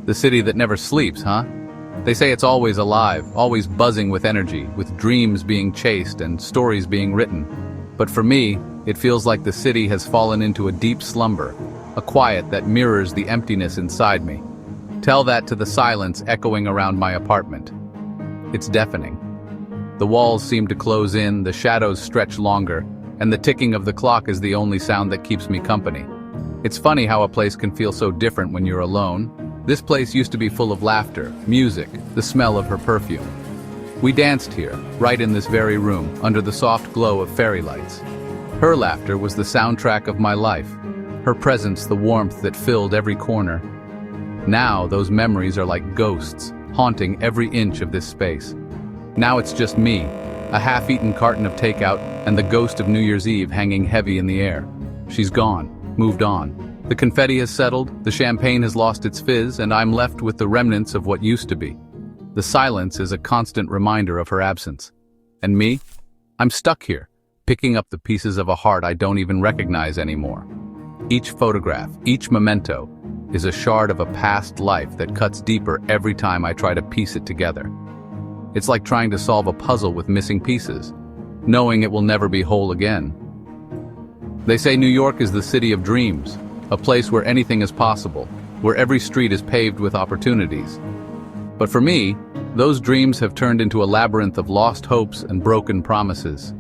The city that never sleeps, huh? They say it's always alive, always buzzing with energy, with dreams being chased and stories being written. But for me, it feels like the city has fallen into a deep slumber, a quiet that mirrors the emptiness inside me. Tell that to the silence echoing around my apartment. It's deafening. The walls seem to close in, the shadows stretch longer, and the ticking of the clock is the only sound that keeps me company. It's funny how a place can feel so different when you're alone. This place used to be full of laughter, music, the smell of her perfume. We danced here, right in this very room, under the soft glow of fairy lights. Her laughter was the soundtrack of my life, her presence the warmth that filled every corner. Now those memories are like ghosts, haunting every inch of this space. Now it's just me, a half-eaten carton of takeout, and the ghost of New Year's Eve hanging heavy in the air. She's gone, moved on. The confetti has settled, the champagne has lost its fizz, and I'm left with the remnants of what used to be. The silence is a constant reminder of her absence. And me? I'm stuck here, picking up the pieces of a heart I don't even recognize anymore. Each photograph, each memento, is a shard of a past life that cuts deeper every time I try to piece it together. It's like trying to solve a puzzle with missing pieces, knowing it will never be whole again. They say New York is the city of dreams, a place where anything is possible, where every street is paved with opportunities. But for me, those dreams have turned into a labyrinth of lost hopes and broken promises.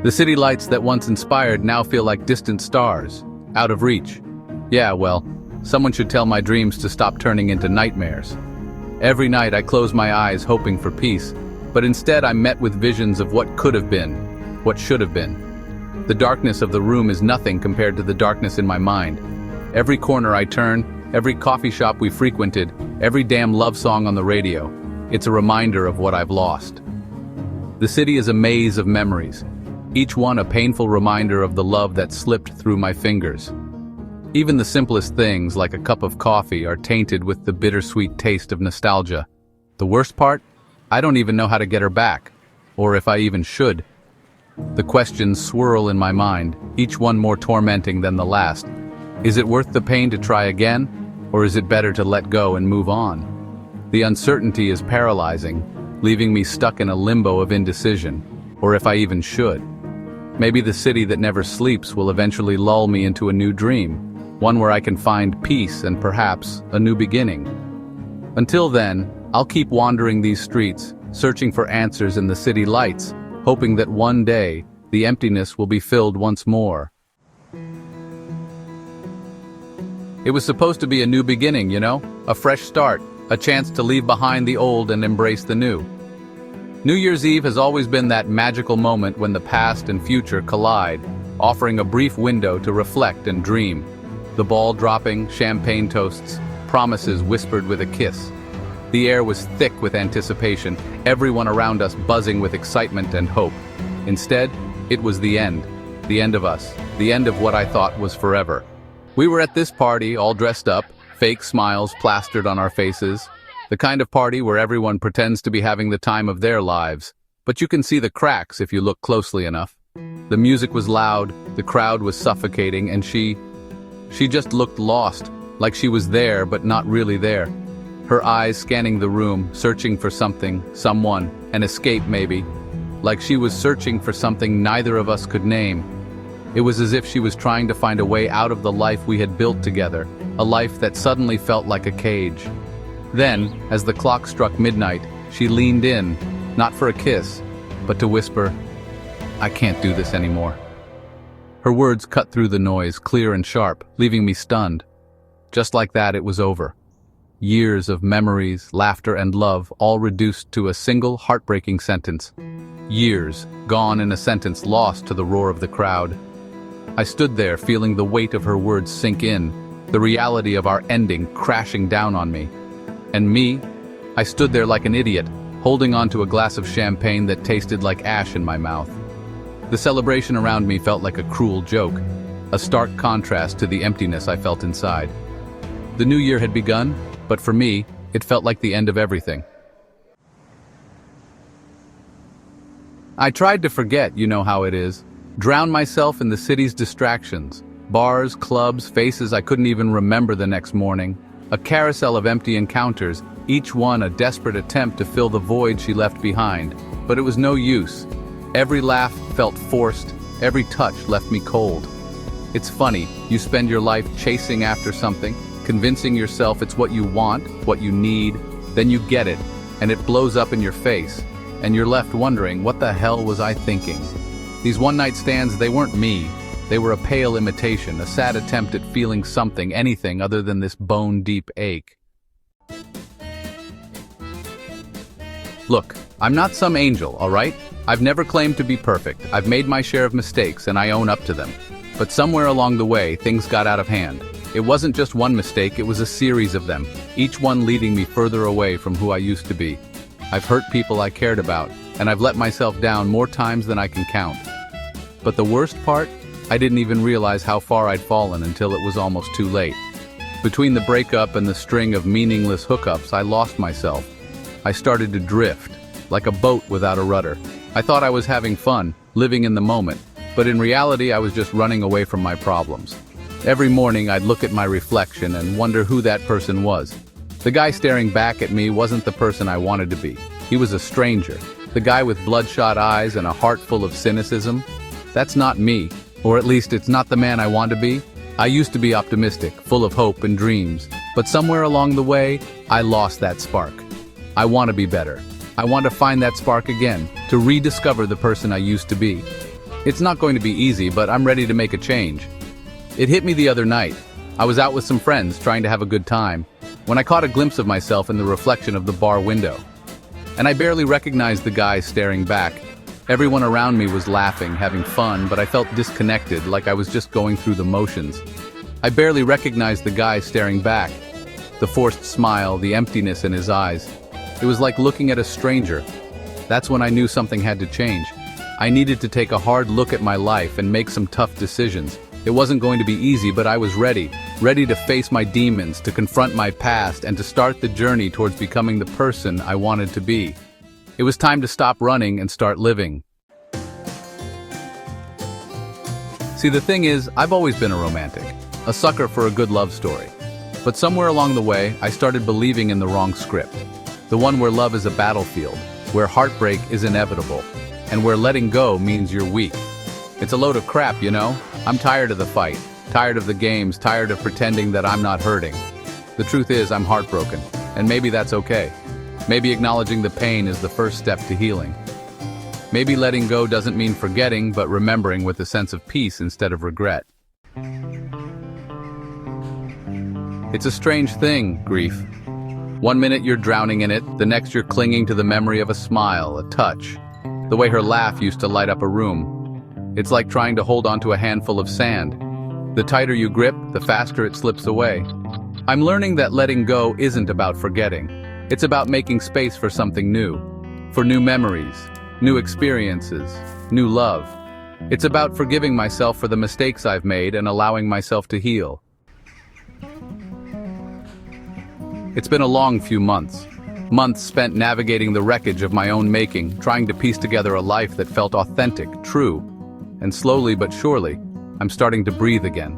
The city lights that once inspired now feel like distant stars, out of reach. Yeah, well, someone should tell my dreams to stop turning into nightmares. Every night I close my eyes hoping for peace, but instead I'm met with visions of what could have been, what should have been. The darkness of the room is nothing compared to the darkness in my mind. Every corner I turn, every coffee shop we frequented, every damn love song on the radio, it's a reminder of what I've lost. The city is a maze of memories, each one a painful reminder of the love that slipped through my fingers. Even the simplest things, like a cup of coffee, are tainted with the bittersweet taste of nostalgia. The worst part? I don't even know how to get her back, or if I even should. The questions swirl in my mind, each one more tormenting than the last. Is it worth the pain to try again, or is it better to let go and move on? The uncertainty is paralyzing, leaving me stuck in a limbo of indecision, or if I even should. Maybe the city that never sleeps will eventually lull me into a new dream, one where I can find peace and perhaps a new beginning. Until then, I'll keep wandering these streets, searching for answers in the city lights, hoping that one day the emptiness will be filled once more. It was supposed to be a new beginning, you know? A fresh start, a chance to leave behind the old and embrace the new. New Year's Eve has always been that magical moment when the past and future collide, offering a brief window to reflect and dream. The ball dropping, champagne toasts, promises whispered with a kiss. The air was thick with anticipation, everyone around us buzzing with excitement and hope. Instead, it was the end of us, the end of what I thought was forever. We were at this party, all dressed up, fake smiles plastered on our faces, the kind of party where everyone pretends to be having the time of their lives, but you can see the cracks if you look closely enough. The music was loud, the crowd was suffocating, and she just looked lost, like she was there but not really there. Her eyes scanning the room, searching for something, someone, an escape maybe, like she was searching for something neither of us could name. It was as if she was trying to find a way out of the life we had built together, a life that suddenly felt like a cage. Then, as the clock struck midnight, she leaned in, not for a kiss, but to whisper, "I can't do this anymore." Her words cut through the noise, clear and sharp, leaving me stunned. Just like that, it was over. Years of memories, laughter, and love, all reduced to a single heartbreaking sentence. Years, gone in a sentence lost to the roar of the crowd. I stood there feeling the weight of her words sink in, the reality of our ending crashing down on me. And me? I stood there like an idiot, holding onto a glass of champagne that tasted like ash in my mouth. The celebration around me felt like a cruel joke, a stark contrast to the emptiness I felt inside. The new year had begun, but for me, it felt like the end of everything. I tried to forget, you know how it is. Drown myself in the city's distractions. Bars, clubs, faces I couldn't even remember the next morning. A carousel of empty encounters, each one a desperate attempt to fill the void she left behind. But it was no use. Every laugh felt forced, every touch left me cold. It's funny, you spend your life chasing after something, convincing yourself it's what you want, what you need, then you get it, and it blows up in your face, and you're left wondering, what the hell was I thinking? These one-night stands, they weren't me. They were a pale imitation, a sad attempt at feeling something, anything other than this bone-deep ache. Look, I'm not some angel, all right? I've never claimed to be perfect. I've made my share of mistakes, and I own up to them. But somewhere along the way, things got out of hand. It wasn't just one mistake, it was a series of them, each one leading me further away from who I used to be. I've hurt people I cared about, and I've let myself down more times than I can count. But the worst part? I didn't even realize how far I'd fallen until it was almost too late. Between the breakup and the string of meaningless hookups, I lost myself. I started to drift, like a boat without a rudder. I thought I was having fun, living in the moment, but in reality I was just running away from my problems. Every morning I'd look at my reflection and wonder who that person was. The guy staring back at me wasn't the person I wanted to be. He was a stranger. The guy with bloodshot eyes and a heart full of cynicism. That's not me, or at least it's not the man I want to be. I used to be optimistic, full of hope and dreams, but somewhere along the way, I lost that spark. I want to be better. I want to find that spark again, to rediscover the person I used to be. It's not going to be easy, but I'm ready to make a change. It hit me the other night. I was out with some friends trying to have a good time, when I caught a glimpse of myself in the reflection of the bar window. And I barely recognized the guy staring back. Everyone around me was laughing, having fun, but I felt disconnected, like I was just going through the motions. I barely recognized the guy staring back. The forced smile, the emptiness in his eyes. It was like looking at a stranger. That's when I knew something had to change. I needed to take a hard look at my life and make some tough decisions. It wasn't going to be easy, but I was ready to face my demons, to confront my past, and to start the journey towards becoming the person I wanted to be. It was time to stop running and start living. See, the thing is, I've always been a romantic, a sucker for a good love story. But somewhere along the way, I started believing in the wrong script. The one where love is a battlefield, where heartbreak is inevitable, and where letting go means you're weak. It's a load of crap, you know? I'm tired of the fight, tired of the games, tired of pretending that I'm not hurting. The truth is, I'm heartbroken, and maybe that's okay. Maybe acknowledging the pain is the first step to healing. Maybe letting go doesn't mean forgetting, but remembering with a sense of peace instead of regret. It's a strange thing, grief. One minute you're drowning in it, the next you're clinging to the memory of a smile, a touch, the way her laugh used to light up a room. It's like trying to hold onto a handful of sand. The tighter you grip, the faster it slips away. I'm learning that letting go isn't about forgetting. It's about making space for something new, for new memories, new experiences, new love. It's about forgiving myself for the mistakes I've made and allowing myself to heal. It's been a long few months. Months spent navigating the wreckage of my own making, trying to piece together a life that felt authentic, true. And slowly but surely, I'm starting to breathe again.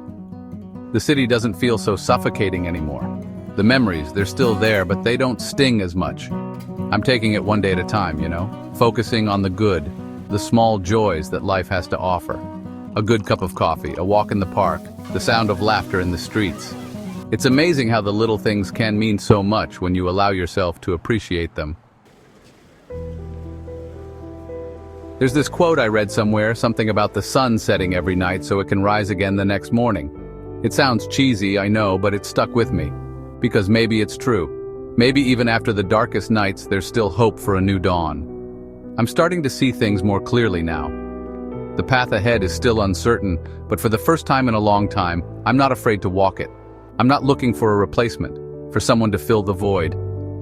The city doesn't feel so suffocating anymore. The memories, they're still there, but they don't sting as much. I'm taking it one day at a time, you know, focusing on the good, the small joys that life has to offer. A good cup of coffee, a walk in the park, the sound of laughter in the streets. It's amazing how the little things can mean so much when you allow yourself to appreciate them. There's this quote I read somewhere, something about the sun setting every night so it can rise again the next morning. It sounds cheesy, I know, but it stuck with me. Because maybe it's true. Maybe even after the darkest nights, there's still hope for a new dawn. I'm starting to see things more clearly now. The path ahead is still uncertain, but for the first time in a long time, I'm not afraid to walk it. I'm not looking for a replacement, for someone to fill the void.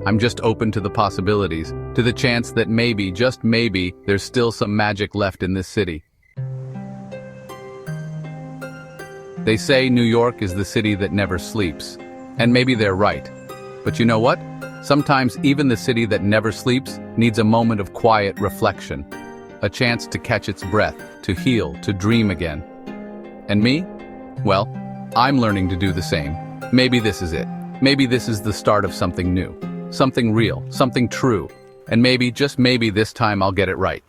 I'm just open to the possibilities, to the chance that maybe, just maybe, there's still some magic left in this city. They say New York is the city that never sleeps. And maybe they're right. But you know what? Sometimes even the city that never sleeps needs a moment of quiet reflection. A chance to catch its breath, to heal, to dream again. And me? Well, I'm learning to do the same. Maybe this is it. Maybe this is the start of something new, something real, something true, and maybe, just maybe this time I'll get it right.